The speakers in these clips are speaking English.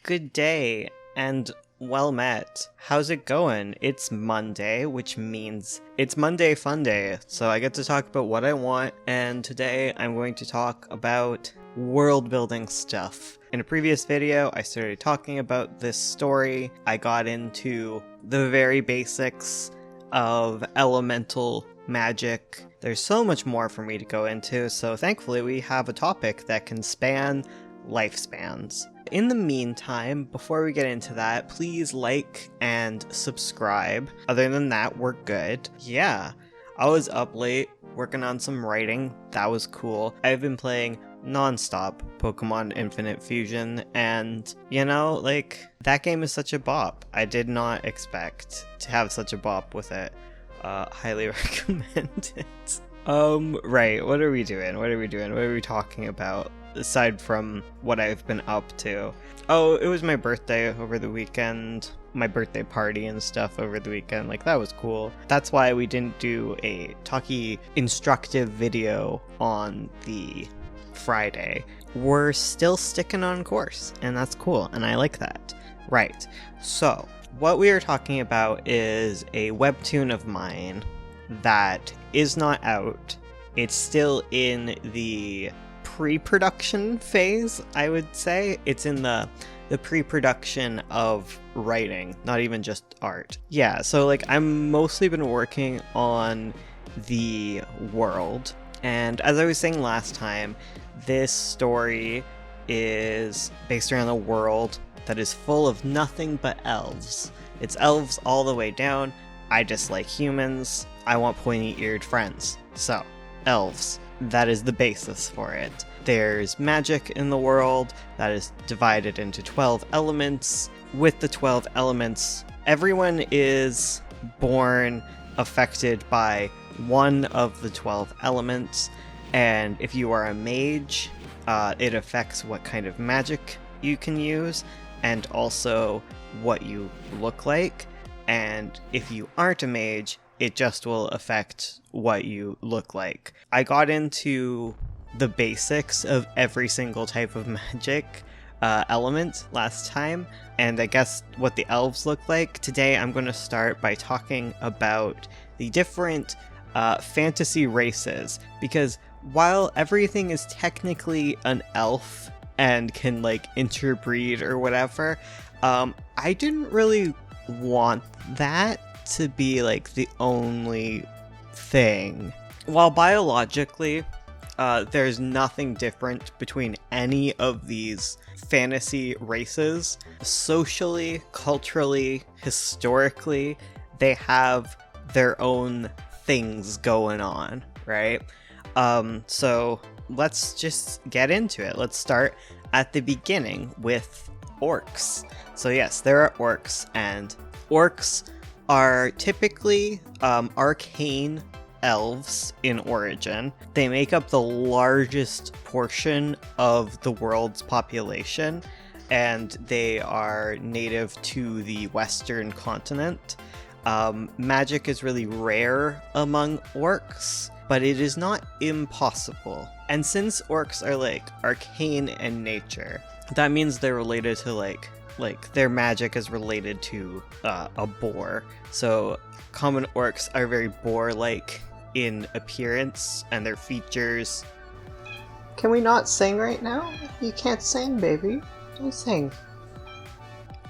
Good day, and well met. How's it going? It's Monday, which means it's Monday Fun Day, so I get to talk about what I want, and today I'm going to talk about world building stuff. In a previous video, I started talking about this story. I got into the very basics of elemental magic. There's so much more for me to go into, so thankfully we have a topic that can span lifespans. In the meantime, before we get into that, please like and subscribe. Other than that, we're good. Yeah, I was up late working on some writing. That was cool. I've been playing non-stop Pokemon Infinite Fusion, and that game is such a bop. I did not expect to have such a bop with it. Highly recommend it. Right, what are we doing? What are we talking about? Aside from what I've been up to. Oh, it was my birthday over the weekend. My birthday party and stuff over the weekend. That was cool. That's why we didn't do a talky instructive video on the Friday. We're still sticking on course, and that's cool, and I like that. Right, so what we are talking about is a webtoon of mine that is not out. It's still in the pre-production phase, I would say. It's in the pre-production of writing, not even just art. Yeah, so I'm mostly been working on the world, and as I was saying last time, this story is based around a world that is full of nothing but elves. It's elves all the way down. I dislike humans. I want pointy-eared friends. So, elves. That is the basis for it. There's magic in the world that is divided into 12 elements. With the 12 elements, everyone is born affected by one of the 12 elements, and if you are a mage, it affects what kind of magic you can use, and also what you look like. And if you aren't a mage, it just will affect what you look like. I got into the basics of every single type of magic element last time, and I guess what the elves look like. Today I'm going to start by talking about the different fantasy races, because while everything is technically an elf and can interbreed or whatever, I didn't really want that to be the only thing. While biologically there's nothing different between any of these fantasy races, socially, culturally, historically, they have their own things going on, right? So let's just get into it. Let's start at the beginning with orcs. So yes, there are orcs, and orcs are typically arcane elves in origin. They make up the largest portion of the world's population, and they are native to the Western continent. Magic is really rare among orcs, but it is not impossible. And since orcs are arcane in nature, that means they're related to their magic is related to a boar. So common orcs are very boar-like in appearance, and their features... Can we not sing right now? You can't sing, baby. Don't sing.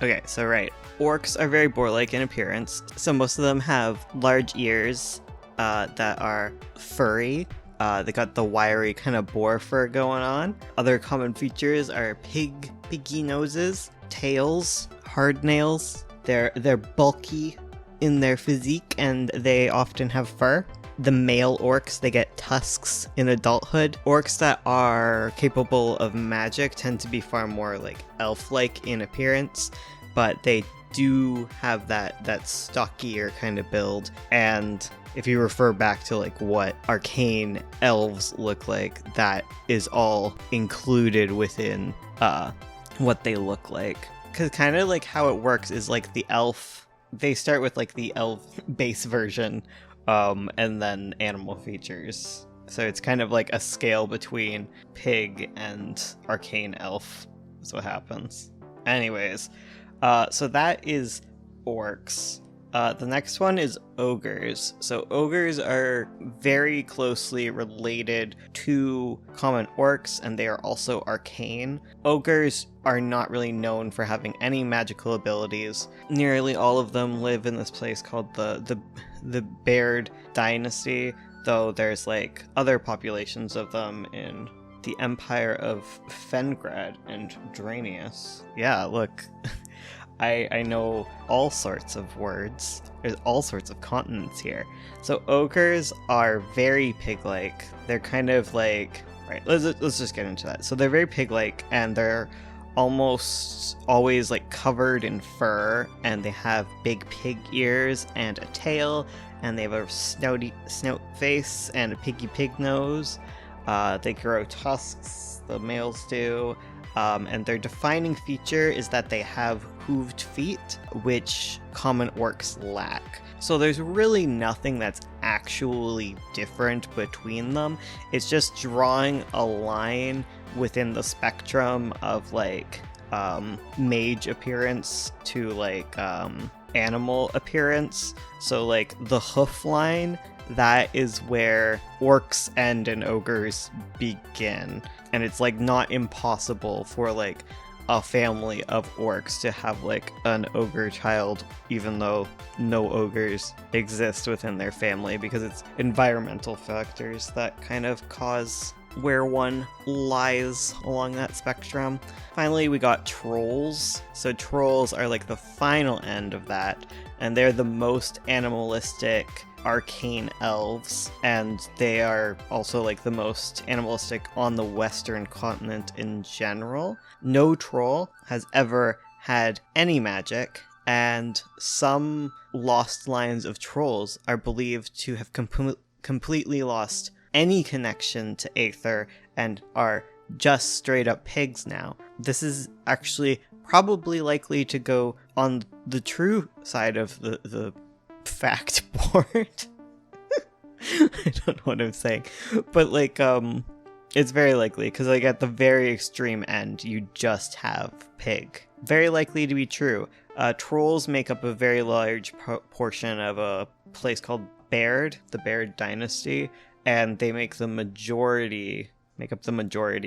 Okay, so right. Orcs are very boar-like in appearance, so most of them have large ears that are furry. They got the wiry kind of boar fur going on. Other common features are piggy noses, tails, hard nails. They're bulky in their physique, and they often have fur. The male orcs, they get tusks in adulthood. Orcs that are capable of magic tend to be far more elf-like in appearance, but they do have that stockier kind of build. And if you refer back to what arcane elves look like, that is all included within what they look like. Because kind of how it works is the elf, they start with the elf base version, and then animal features. So it's kind of a scale between pig and arcane elf is what happens. Anyways, so that is orcs. The next one is ogres. So ogres are very closely related to common orcs, and they are also arcane. Ogres are not really known for having any magical abilities. Nearly all of them live in this place called the Baird Dynasty, though there's like other populations of them in the Empire of Fengrad and Dranius. Yeah, look. I know all sorts of words. There's all sorts of continents here. So ogres are very pig-like. They're kind of like... Right, let's just get into that. So they're very pig-like, and they're almost always like covered in fur, and they have big pig ears and a tail, and they have a snout face and a piggy pig nose. They grow tusks, the males do. And their defining feature is that they have hooved feet, which common orcs lack. So there's really nothing that's actually different between them. It's just drawing a line within the spectrum of like mage appearance to like animal appearance. So like the hoof line, that is where orcs end and ogres begin. And it's like not impossible for like a family of orcs to have like an ogre child, even though no ogres exist within their family, because it's environmental factors that kind of cause where one lies along that spectrum. Finally, we got trolls. So trolls are like the final end of that, and they're the most animalistic arcane elves, and they are also like the most animalistic on the western continent in general. No troll has ever had any magic, and some lost lines of trolls are believed to have completely lost any connection to Aether and are just straight up pigs now. This is actually probably likely to go on the true side of the fact board. I don't know what I'm saying, but like it's very likely, because like at the very extreme end you just have pig. Very likely to be true. Trolls make up a very large portion of a place called Baird, the Baird Dynasty, and they make up the majority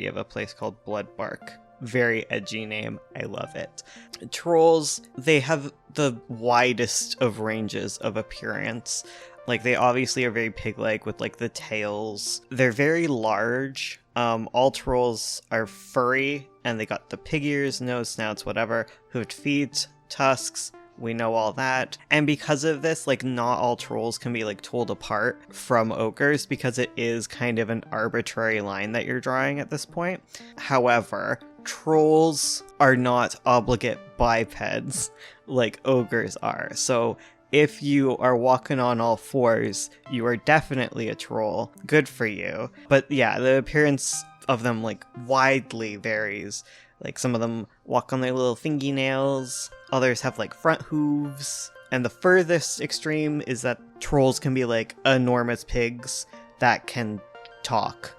of a place called Bloodbark. Very edgy name. I love it. Trolls, they have the widest of ranges of appearance. Like, they obviously are very pig-like with, like, the tails. They're very large. All trolls are furry, and they got the pig ears, nose, snouts, whatever, hooved feet, tusks. We know all that. And because of this, like, not all trolls can be, like, told apart from ogres, because it is kind of an arbitrary line that you're drawing at this point. However, trolls are not obligate bipeds like ogres are. So if you are walking on all fours, you are definitely a troll. Good for you. But yeah, the appearance of them, like, widely varies. Like, some of them walk on their little fingernails, others have, like, front hooves, and the furthest extreme is that trolls can be, like, enormous pigs that can talk.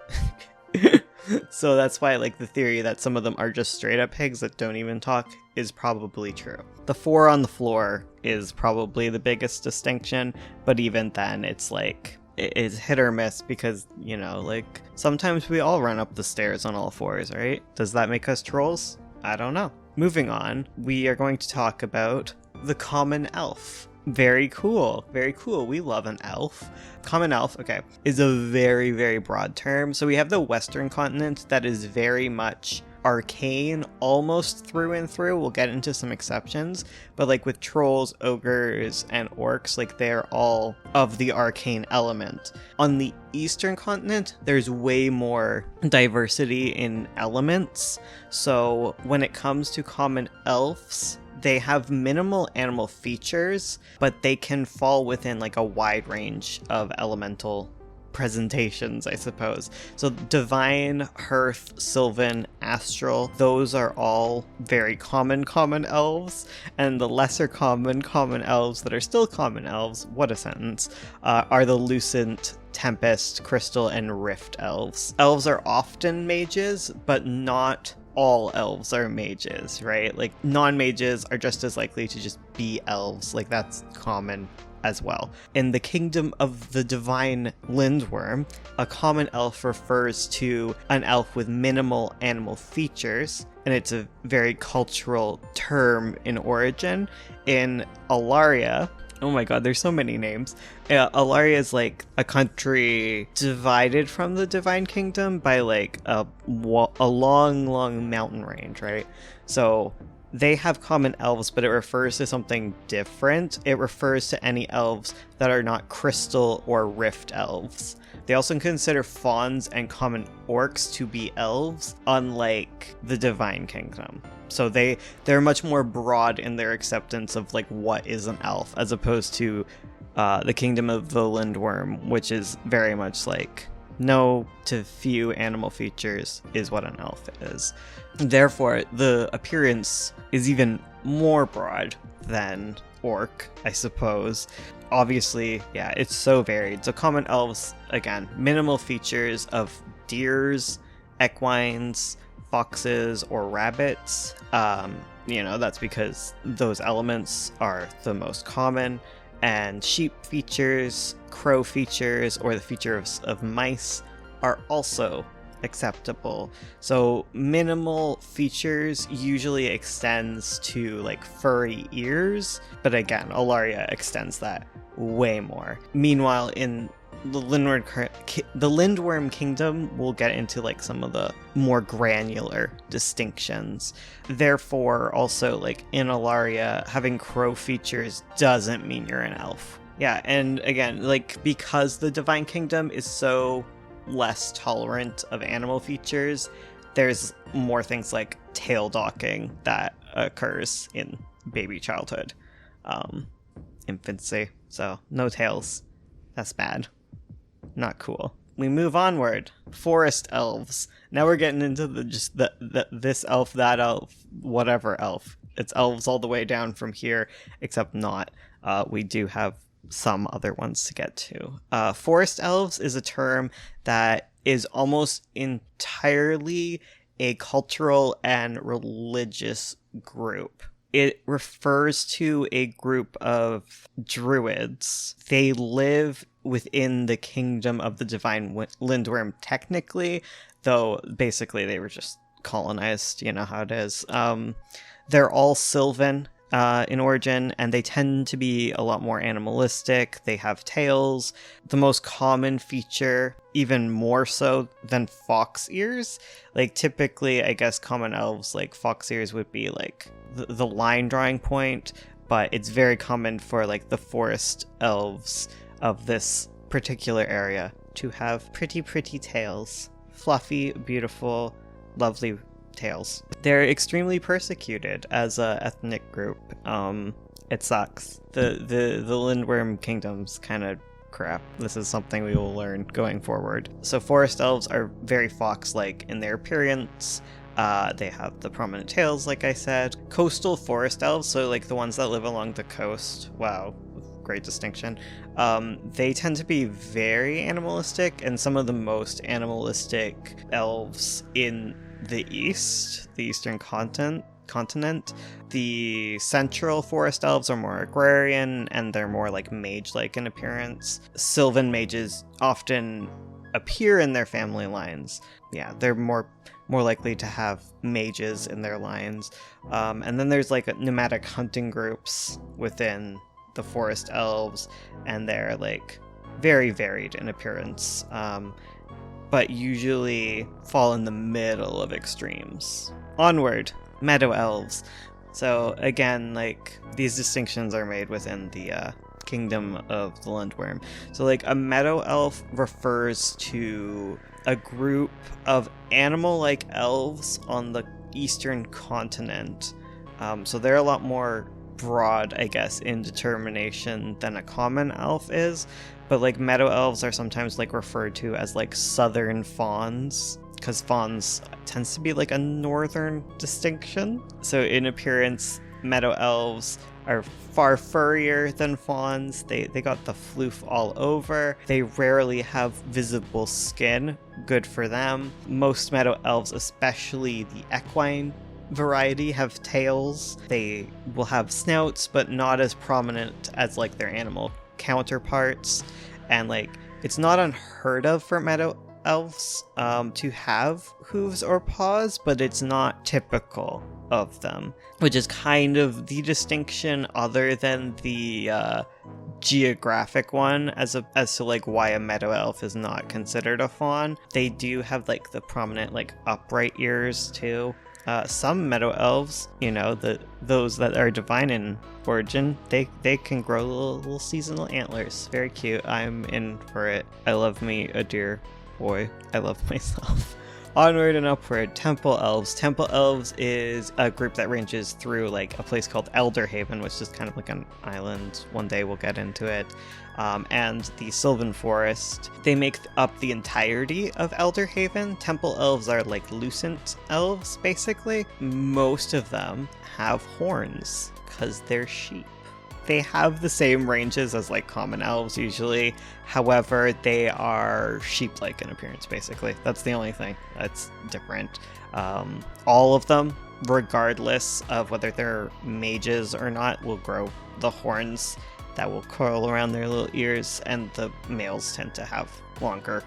So that's why, like, the theory that some of them are just straight up pigs that don't even talk is probably true. The 4 on the floor is probably the biggest distinction, but even then, it's like, it is hit or miss, because, you know, like, sometimes we all run up the stairs on all fours, right? Does that make us trolls? I don't know. Moving on, we are going to talk about the common elf. Very cool. Very cool. We love an elf. Common elf, okay, is a very, very broad term. So we have the Western continent that is very much arcane, almost through and through. We'll get into some exceptions, but like with trolls, ogres, and orcs, like they're all of the arcane element. On the Eastern continent, there's way more diversity in elements. So when it comes to common elves, they have minimal animal features, but they can fall within like a wide range of elemental presentations, I suppose. So divine, hearth, sylvan, astral, those are all very common elves, and the lesser common elves that are still common elves, what a sentence, are the lucent, tempest, crystal, and rift elves. Elves are often mages, but not all elves are mages, right? Like, non-mages are just as likely to just be elves. Like, that's common as well. In the kingdom of the divine lindworm, a common elf refers to an elf with minimal animal features, and it's a very cultural term in origin. In Alaria, oh my god, there's so many names. Alaria is like a country divided from the Divine Kingdom by like a long mountain range, right? So they have common elves, but it refers to something different. It refers to any elves that are not crystal or rift elves. They also consider fawns and common orcs to be elves, unlike the Divine Kingdom. So they're much more broad in their acceptance of like what is an elf, as opposed to the Kingdom of the Lindworm, which is very much like no to few animal features is what an elf is. Therefore, the appearance is even more broad than orc, I suppose. Obviously, yeah, it's so varied. So common elves, again, minimal features of deers, equines, foxes, or rabbits. That's because those elements are the most common. And sheep features, crow features, or the feature of mice are also acceptable. So minimal features usually extends to like furry ears, but again, Alaria extends that way more. Meanwhile, in the Lindworm Kingdom, we'll get into like some of the more granular distinctions. Therefore, also like in Alaria, having crow features doesn't mean you're an elf. Yeah, and again, like because the Divine Kingdom is so less tolerant of animal features, there's more things like tail docking that occurs in baby childhood, infancy. So no tails. That's bad. Not cool. We move onward. Forest elves. Now we're getting into this elf, that elf, whatever elf. It's elves all the way down from here, except not. We do have some other ones to get to. Forest elves is a term that is almost entirely a cultural and religious group. It refers to a group of druids. They live within the kingdom of the divine lindworm technically, though basically they were just colonized, you know how it is. They're all Sylvan in origin, and they tend to be a lot more animalistic. They have tails. The most common feature, even more so than fox ears. Like typically, I guess common elves, like fox ears would be like the line drawing point, but it's very common for like the forest elves of this particular area to have pretty tails. Fluffy, beautiful, lovely tails. They're extremely persecuted as a ethnic group. It sucks. The Lindworm Kingdom's kind of crap. This is something we will learn going forward. So forest elves are very fox-like in their appearance. They have the prominent tails, like I said. Coastal forest elves, so like the ones that live along the coast. Wow, great distinction. They tend to be very animalistic, and some of the most animalistic elves in the east, the eastern continent. The central forest elves are more agrarian, and they're more like mage-like in appearance. Sylvan mages often appear in their family lines. Yeah, they're more likely to have mages in their lines. And then there's like nomadic hunting groups within the forest elves, and they're like very varied in appearance, but usually fall in the middle of extremes. Onward, Meadow Elves. So again, like these distinctions are made within the kingdom of the Lindworm. So like a Meadow Elf refers to a group of animal-like elves on the eastern continent. So they're a lot more broad, I guess, in determination than a common elf is. But like Meadow Elves are sometimes like referred to as like southern fawns, because fawns tends to be like a northern distinction. So in appearance, Meadow Elves are far furrier than Fawns. They got the floof all over. They rarely have visible skin. Good for them. Most Meadow Elves, especially the equine variety, have tails. They will have snouts, but not as prominent as like their animal counterparts. And like, it's not unheard of for Meadow Elves to have hooves or paws, but it's not typical of them, which is kind of the distinction other than the geographic one as to like why a Meadow Elf is not considered a fawn. They do have like the prominent like upright ears too. Some Meadow Elves, you know, those that are divine in origin, they can grow little seasonal antlers. Very cute. I'm in for it. I love me a deer boy. I love myself. Onward and upward, Temple Elves. Temple Elves is a group that ranges through like a place called Elderhaven, which is kind of like an island. One day we'll get into it. And the Sylvan Forest. They make up the entirety of Elderhaven. Temple Elves are like Lucent Elves, basically. Most of them have horns, because they're sheep. They have the same ranges as like common elves usually. However, they are sheep-like in appearance, basically. That's the only thing that's different. All of them, regardless of whether they're mages or not, will grow the horns that will curl around their little ears, and the males tend to have longer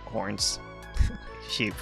horns. Sheep.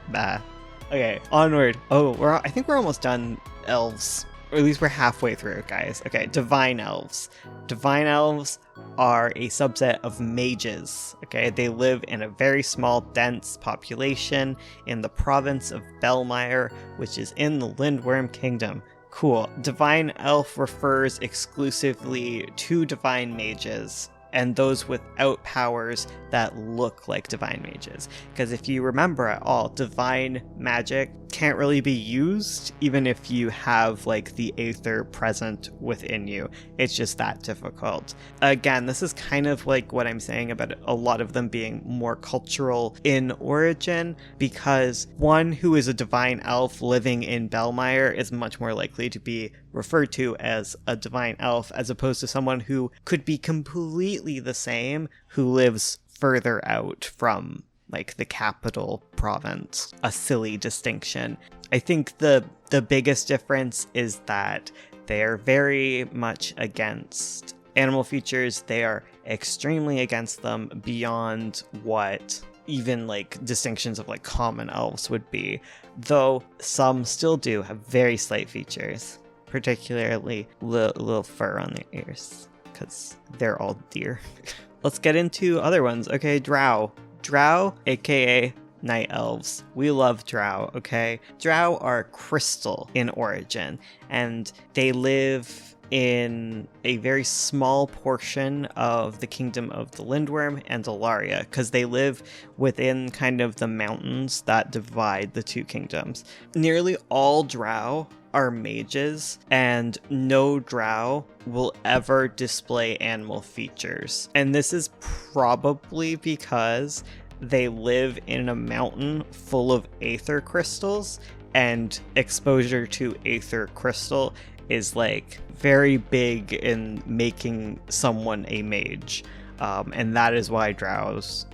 Bah. Okay, onward. Oh, I think we're almost done elves. Or at least we're halfway through, guys. Okay, Divine Elves. Divine Elves are a subset of mages, okay? They live in a very small, dense population in the province of Belmire, which is in the Lindworm Kingdom. Cool. Divine Elf refers exclusively to divine mages, and those without powers that look like divine mages. Because if you remember at all, divine magic can't really be used even if you have like the aether present within you. It's just that difficult. Again, this is kind of like what I'm saying about a lot of them being more cultural in origin, because one who is a divine elf living in Belmire is much more likely to be referred to as a divine elf as opposed to someone who could be completely the same who lives further out from like the capital province. A silly distinction. I think the biggest difference is that they're very much against animal features. They are extremely against them beyond what even like distinctions of like common elves would be, though some still do have very slight features, particularly little fur on their ears, because they're all deer. Let's get into other ones. Okay, Drow. Drow, aka Night Elves. We love Drow, okay? Drow are crystal in origin, and they live in a very small portion of the kingdom of the Lindworm and Alaria, because they live within kind of the mountains that divide the two kingdoms. Nearly all Drow are mages, and no Drow will ever display animal features. And this is probably because they live in a mountain full of aether crystals, and exposure to aether crystal is like very big in making someone a mage. And that is why Drows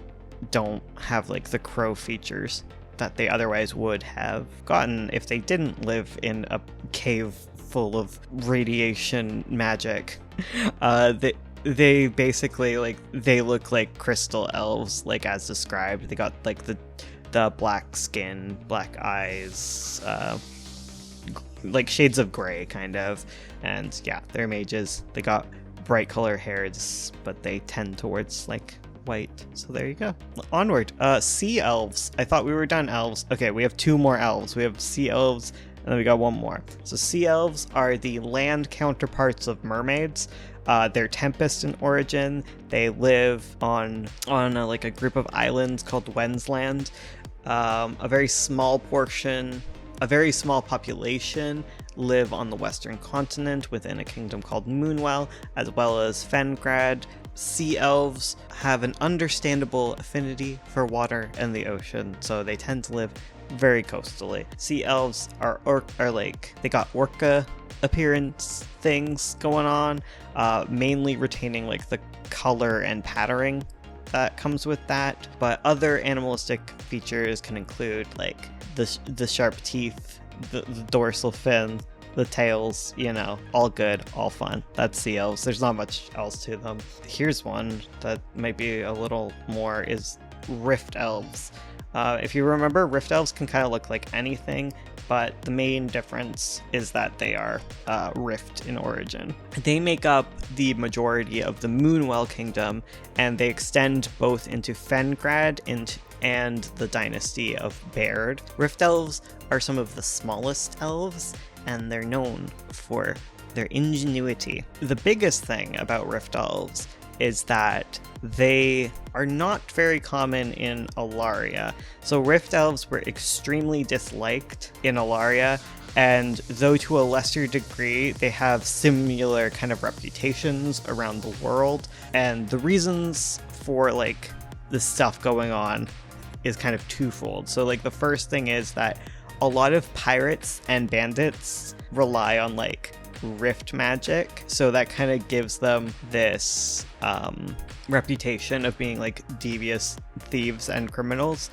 don't have like the crow features that they otherwise would have gotten if they didn't live in a cave full of radiation magic. They basically like, they look like crystal elves, like as described. They got like the black skin, black eyes, like shades of gray kind of, and yeah, they're mages. They got bright color hairs, but they tend towards like white. So there you go. Onward. Sea elves. I thought we were done elves. Okay, we have two more elves. We have sea elves, and then we got one more. So sea elves are the land counterparts of mermaids. They're Tempest in origin. They live on like a group of islands called Wensland. A very small population live on the western continent within a kingdom called Moonwell, as well as Fengrad. Sea elves have an understandable affinity for water and the ocean, so they tend to live very coastally. Sea elves are like, they got orca appearance things going on, mainly retaining like the color and patterning that comes with that. But other animalistic features can include like the sharp teeth, the dorsal fin, the tails, you know, all good, all fun. That's the elves. There's not much else to them. Here's one that might be a little more, is Rift Elves. If you remember, Rift Elves can kind of look like anything, but the main difference is that they are Rift in origin. They make up the majority of the Moonwell Kingdom, and they extend both into Fengrad and the dynasty of Baird. Rift Elves are some of the smallest elves, and they're known for their ingenuity. The biggest thing about Rift Elves is that they are not very common in Alaria. So Rift Elves were extremely disliked in Alaria, and though to a lesser degree, they have similar kind of reputations around the world. And the reasons for like the stuff going on is kind of twofold. So like the first thing is that a lot of pirates and bandits rely on like rift magic, so that kind of gives them this reputation of being like devious thieves and criminals.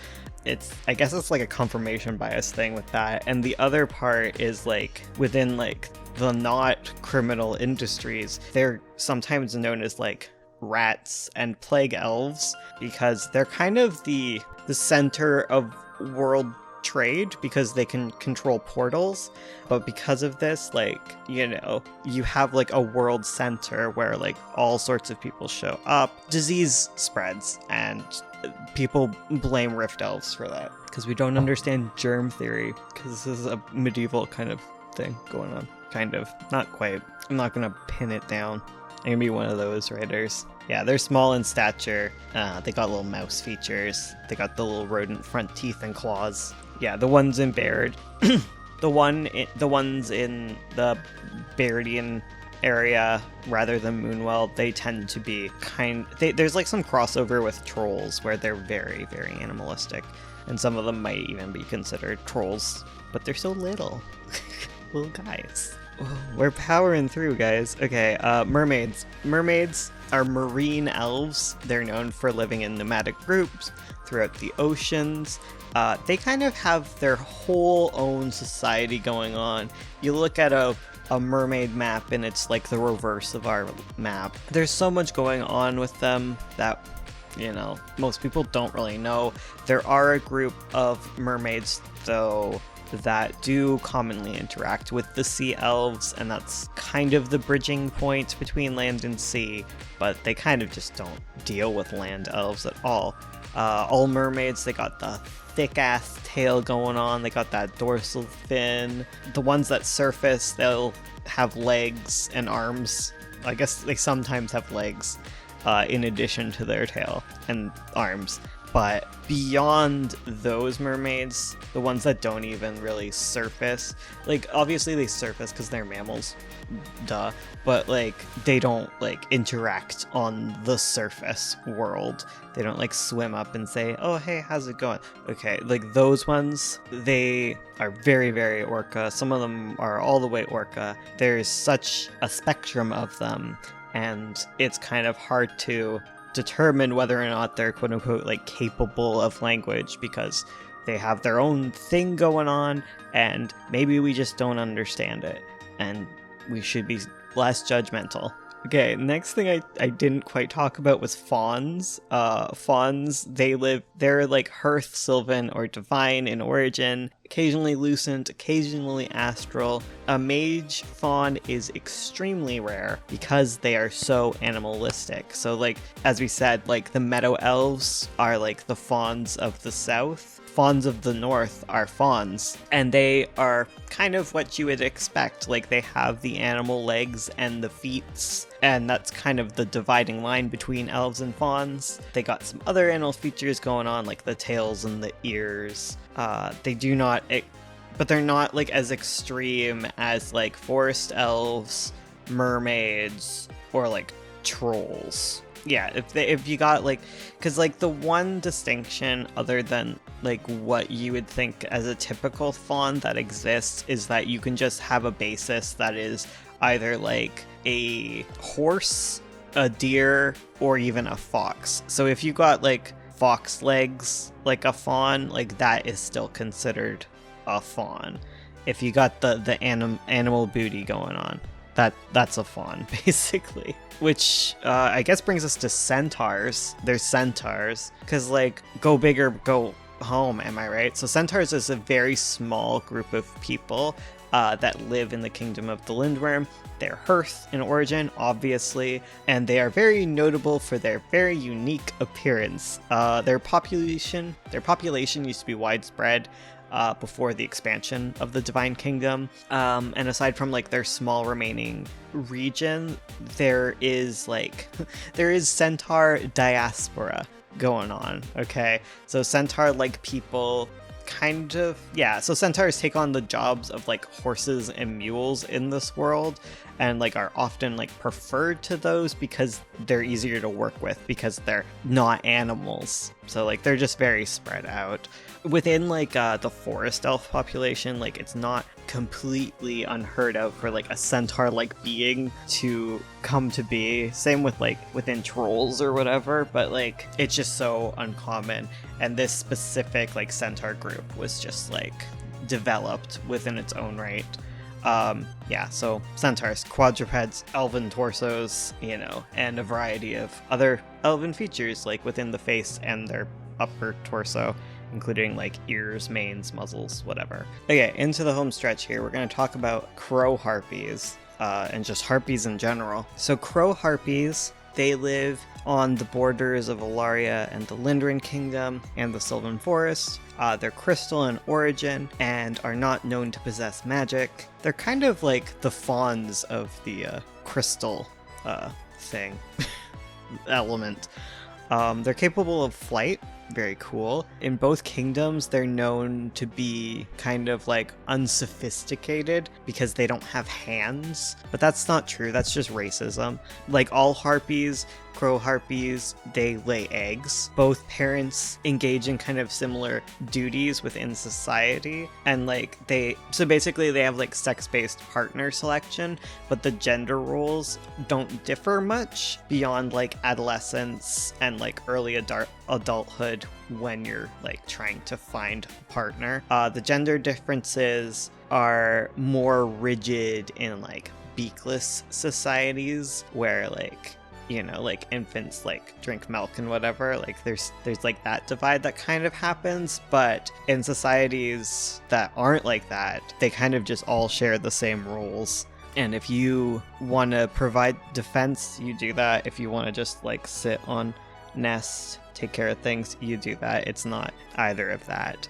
I guess it's like a confirmation bias thing with that. And the other part is like within like the not criminal industries, they're sometimes known as like rats and plague elves, because they're kind of the center of world trade, because they can control portals. But because of this, like, you know, you have like a world center where like all sorts of people show up, disease spreads, and people blame Rift Elves for that because we don't understand germ theory, because this is a medieval kind of thing going on. Kind of, not quite. I'm not gonna pin it down. I'm gonna be one of those writers. Yeah, they're small in stature. They got little mouse features. They got the little rodent front teeth and claws. Yeah, the ones in Baird, the ones in the Bairdian area rather than Moonwell, they tend to be there's like some crossover with trolls where they're very, very animalistic, and some of them might even be considered trolls, but they're so little. Little guys. We're powering through, guys. Okay, mermaids. Mermaids are marine elves. They're known for living in nomadic groups throughout the oceans. They kind of have their whole own society going on. You look at a mermaid map and it's like the reverse of our map. There's so much going on with them that, you know, most people don't really know. There are a group of mermaids, though, that do commonly interact with the sea elves, and that's kind of the bridging point between land and sea, but they kind of just don't deal with land elves at all. All mermaids, they got the thick-ass tail going on, they got that dorsal fin. The ones that surface, they'll have legs and arms. I guess they sometimes have legs in addition to their tail and arms. But beyond those mermaids, the ones that don't even really surface, like obviously they surface because they're mammals, duh, but like they don't like interact on the surface world. They don't like swim up and say, oh hey, how's it going? Okay, like those ones, they are very, very orca. Some of them are all the way orca. There's such a spectrum of them, and it's kind of hard to determine whether or not they're quote unquote like capable of language, because they have their own thing going on and maybe we just don't understand it, and we should be less judgmental. Okay, next thing I didn't quite talk about was fawns. Fawns, they're like hearth, sylvan, or divine in origin, occasionally lucent, occasionally astral. A mage fawn is extremely rare because they are so animalistic. So like, as we said, like the Meadow Elves are like the fawns of the south. Fawns of the north are fawns, and they are kind of what you would expect. Like they have the animal legs and the feet, and that's kind of the dividing line between elves and fawns. They got some other animal features going on, like the tails and the ears. They do not, but they're not like as extreme as like forest elves, mermaids, or like trolls. Yeah, if you got like, because like the one distinction other than like what you would think as a typical fawn that exists is that you can just have a basis that is either like a horse, a deer, or even a fox. So if you got like fox legs like a fawn, like that is still considered a fawn. If you got the animal booty going on, that's a fawn basically. Which I guess brings us to centaurs. There's centaurs because like go big or go home, am I right? So centaurs is a very small group of people that live in the kingdom of the Lindworm. They're Hearth in origin, obviously, and they are very notable for their very unique appearance. Their population used to be widespread before the expansion of the Divine Kingdom. And aside from like their small remaining region, there is centaur diaspora going on. Okay, so centaur like people kind of, yeah, so centaurs take on the jobs of like horses and mules in this world, and like are often like preferred to those because they're easier to work with because they're not animals. So like they're just very spread out within like the forest elf population. Like it's not completely unheard of for like a centaur like being to come to be. Same with like within trolls or whatever, but like it's just so uncommon. And this specific like centaur group was just like developed within its own right. Yeah, so centaurs, quadrupeds, elven torsos, you know, and a variety of other elven features like within the face and their upper torso, including like ears, manes, muzzles, whatever. Okay, into the home stretch here, we're going to talk about crow harpies, and just harpies in general. So crow harpies, they live on the borders of Alaria and the Lindren Kingdom and the Sylvan Forest. They're crystal in origin and are not known to possess magic. They're kind of like the fawns of the crystal thing element. They're capable of flight. Very cool. In both kingdoms, they're known to be kind of like unsophisticated because they don't have hands, but that's not true. That's just racism. Like all harpies, crow harpies, they lay eggs. Both parents engage in kind of similar duties within society, and like so basically they have like sex-based partner selection, but the gender roles don't differ much beyond like adolescence and like early adulthood when you're like trying to find a partner. The gender differences are more rigid in like beakless societies where like, you know, like infants like drink milk and whatever. Like there's like that divide that kind of happens, but in societies that aren't like that, they kind of just all share the same rules. And if you want to provide defense, you do that. If you want to just like sit on nest, take care of things, you do that. It's not either of that.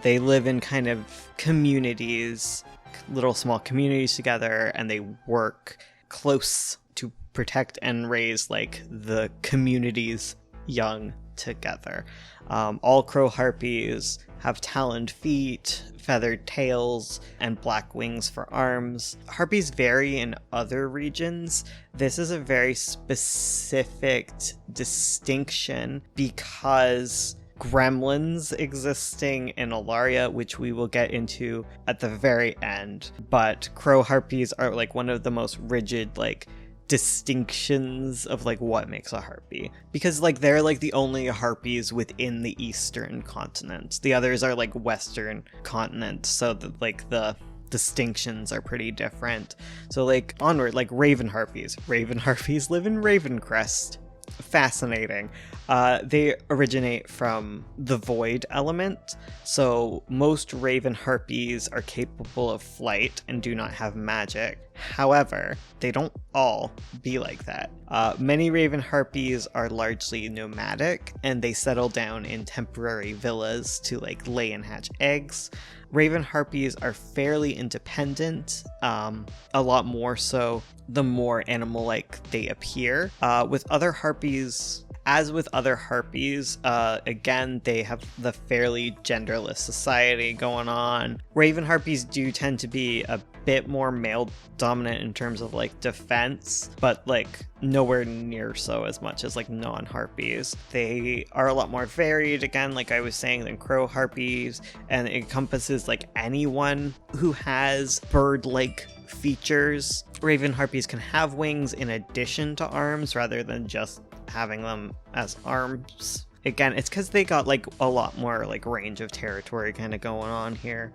They live in kind of communities, little small communities together, and they work close to protect and raise like the community's young together. All crow harpies have taloned feet, feathered tails, and black wings for arms. Harpies vary in other regions. This is a very specific distinction because gremlins existing in Alaria, which we will get into at the very end, but crow harpies are like one of the most rigid like distinctions of like what makes a harpy, because like they're like the only harpies within the eastern continent. The others are like western continent, so that like the distinctions are pretty different. So like onward, like raven harpies live in Ravencrest. Fascinating. They originate from the void element, so most raven harpies are capable of flight and do not have magic. However, they don't all be like that. Many raven harpies are largely nomadic, and they settle down in temporary villas to like lay and hatch eggs. Raven harpies are fairly independent, a lot more so the more animal-like they appear. With other harpies, again, they have the fairly genderless society going on. Raven harpies do tend to be a bit more male dominant in terms of like defense, but like nowhere near so as much as like non-harpies. They are a lot more varied, again, like I was saying, than crow harpies, and it encompasses like anyone who has bird-like features. Raven harpies can have wings in addition to arms rather than just having them as arms. Again, it's because they got like a lot more like range of territory kind of going on here.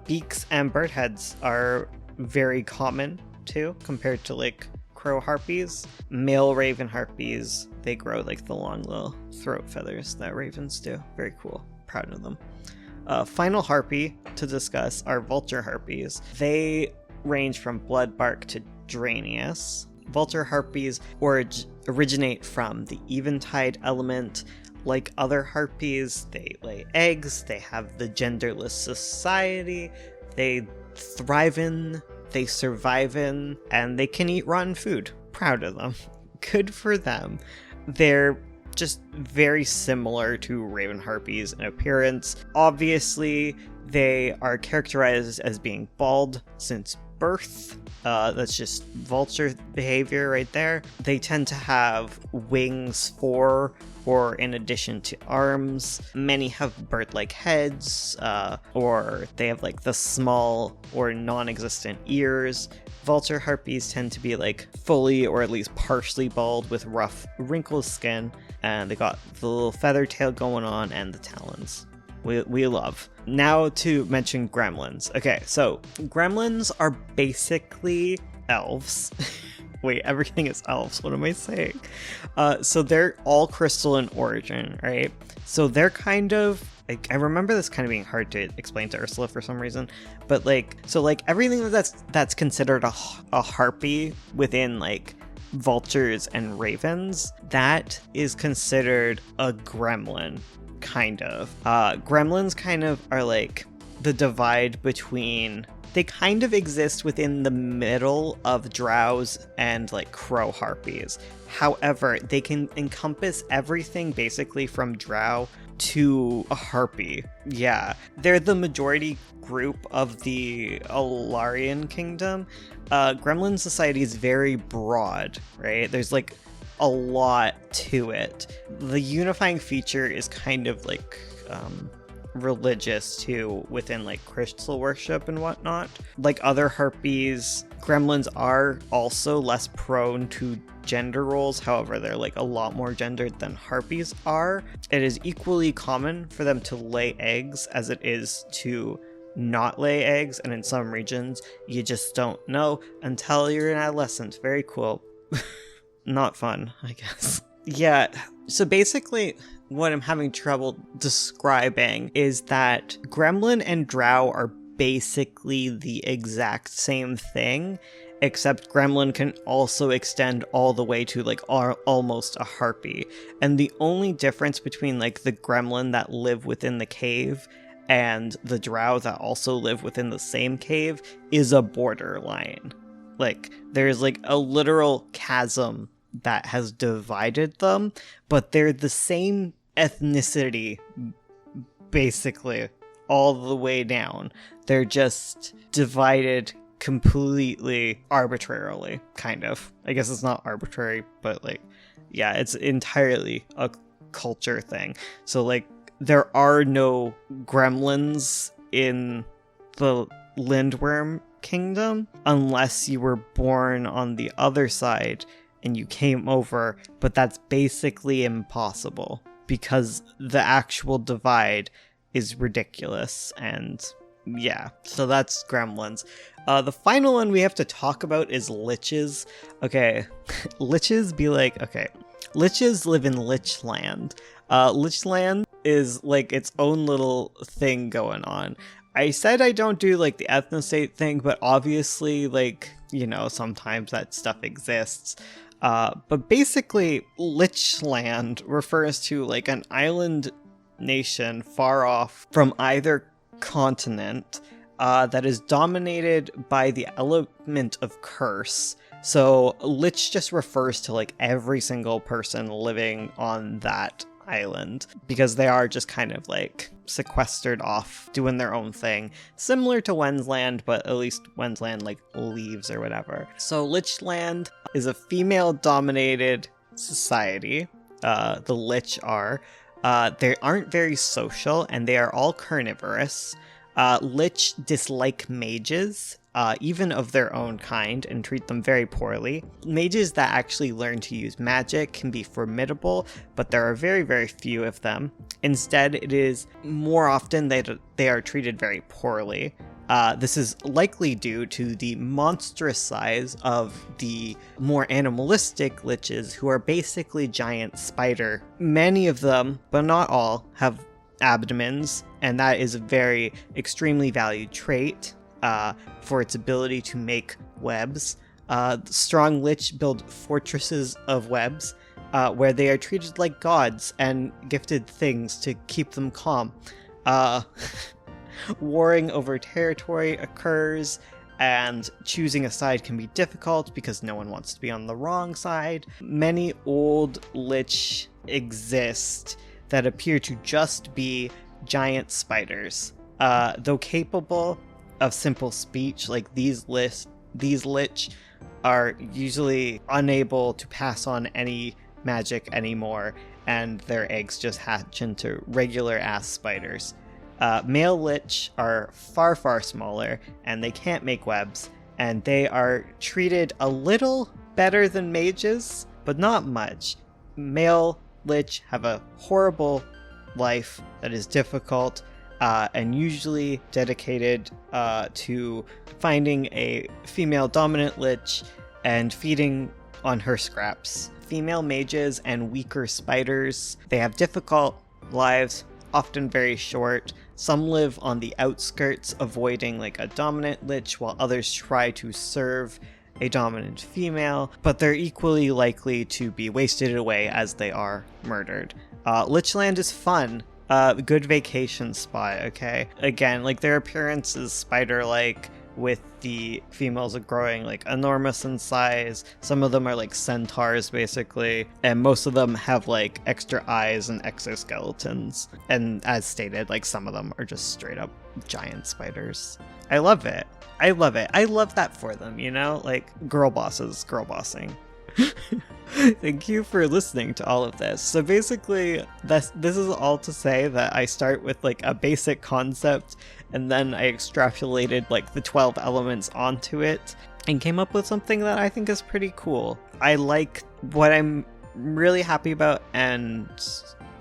Beaks and bird heads are very common too, compared to like crow harpies. Male raven harpies, they grow like the long little throat feathers that ravens do. Very cool. Proud of them. Final harpy to discuss are vulture harpies. They range from bloodbark to Dranius. Vulture harpies originate from the eventide element. Like other harpies, they lay eggs, they have the genderless society, they thrive in, they survive in, and they can eat rotten food. Proud of them. Good for them. They're just very similar to raven harpies in appearance. Obviously, they are characterized as being bald since birth. That's just vulture behavior right there. They tend to have wings for or in addition to arms. Many have bird-like heads, or they have like the small or non-existent ears. Vulture harpies tend to be like fully or at least partially bald with rough wrinkled skin, and they got the little feather tail going on and the talons. We love. Now to mention gremlins. Okay, so gremlins are basically elves. Wait, everything is elves. What am I saying? So they're all crystal in origin, right? So they're kind of, like, I remember this kind of being hard to explain to Ursula for some reason, but like, so like everything that's considered a harpy within like vultures and ravens, that is considered a gremlin. Kind of. Gremlins kind of are like the divide between, they kind of exist within the middle of drows and like crow harpies. However, they can encompass everything basically from drow to a harpy. Yeah, they're the majority group of the Alarian kingdom. Gremlin society is very broad, right? There's like a lot to it. The unifying feature is kind of like religious too, within like crystal worship and whatnot. Like other harpies, gremlins are also less prone to gender roles. However, they're like a lot more gendered than harpies are. It is equally common for them to lay eggs as it is to not lay eggs, and in some regions you just don't know until you're an adolescent. Very cool. Not fun, I guess. Yeah, so basically what I'm having trouble describing is that gremlin and drow are basically the exact same thing, except gremlin can also extend all the way to like almost a harpy. And the only difference between like the gremlin that live within the cave and the drow that also live within the same cave is a borderline. Like, there's like a literal chasm that has divided them, but they're the same ethnicity basically all the way down. They're just divided completely arbitrarily, kind of. I guess it's not arbitrary, but like, yeah, it's entirely a culture thing. So like, there are no gremlins in the Lindworm kingdom unless you were born on the other side and you came over, but that's basically impossible because the actual divide is ridiculous. And yeah, so that's gremlins. The final one we have to talk about is liches. Okay, liches be like, okay, liches live in Lichland. Lichland is like its own little thing going on. I said I don't do like the ethnostate thing, but obviously, like, you know, sometimes that stuff exists. But basically, Lichland refers to like an island nation far off from either continent that is dominated by the element of curse. So Lich just refers to like every single person living on that island, because they are just kind of like sequestered off, doing their own thing, similar to Wensland, but at least Wensland like leaves or whatever. So Lichland is a female-dominated society. The Lich are. They aren't very social, and they are all carnivorous. Lich dislike mages, even of their own kind, and treat them very poorly. Mages that actually learn to use magic can be formidable, but there are very, very few of them. Instead, it is more often that they are treated very poorly. This is likely due to the monstrous size of the more animalistic liches, who are basically giant spider. Many of them, but not all, have abdomens, and that is a very extremely valued trait for its ability to make webs. Strong lich build fortresses of webs where they are treated like gods and gifted things to keep them calm. Warring over territory occurs, and choosing a side can be difficult because no one wants to be on the wrong side. Many old lich exist that appear to just be giant spiders. Though capable of simple speech, like these lich are usually unable to pass on any magic anymore, and their eggs just hatch into regular ass spiders. Male lich are far, far smaller, and they can't make webs, and they are treated a little better than mages, but not much. Male lich have a horrible life that is difficult, and usually dedicated to finding a female dominant lich and feeding on her scraps. Female mages and weaker spiders, they have difficult lives, often very short. Some live on the outskirts, avoiding like a dominant lich, while others try to serve a dominant female, but they're equally likely to be wasted away as they are murdered. Lichland is fun. Good vacation spot, okay? Again, like their appearance is spider-like, with the females growing like enormous in size. Some of them are like centaurs basically, and most of them have like extra eyes and exoskeletons. And as stated, like some of them are just straight up giant spiders. I love it. I love it. I love that for them, you know? Like girl bosses, girl bossing. Thank you for listening to all of this. So basically, this is all to say that I start with like a basic concept, and then I extrapolated like the 12 elements onto it and came up with something that I think is pretty cool. I like what I'm really happy about and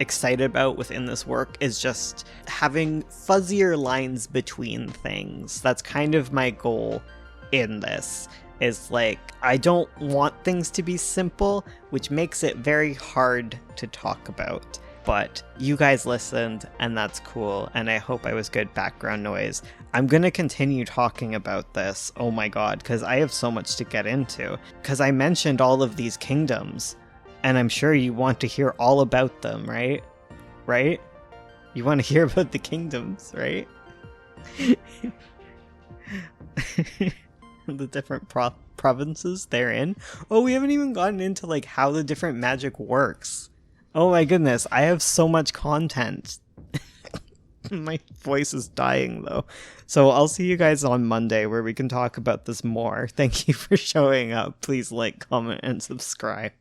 excited about within this work is just having fuzzier lines between things. That's kind of my goal in this. Is like, I don't want things to be simple, which makes it very hard to talk about. But you guys listened, and that's cool, and I hope I was good background noise. I'm gonna continue talking about this, oh my god, because I have so much to get into. Because I mentioned all of these kingdoms, and I'm sure you want to hear all about them, right? Right? You want to hear about the kingdoms, right? The different provinces they're in. Oh, we haven't even gotten into like how the different magic works. Oh my goodness, I have so much content. My voice is dying though. So I'll see you guys on Monday where we can talk about this more. Thank you for showing up. Please like, comment, and subscribe.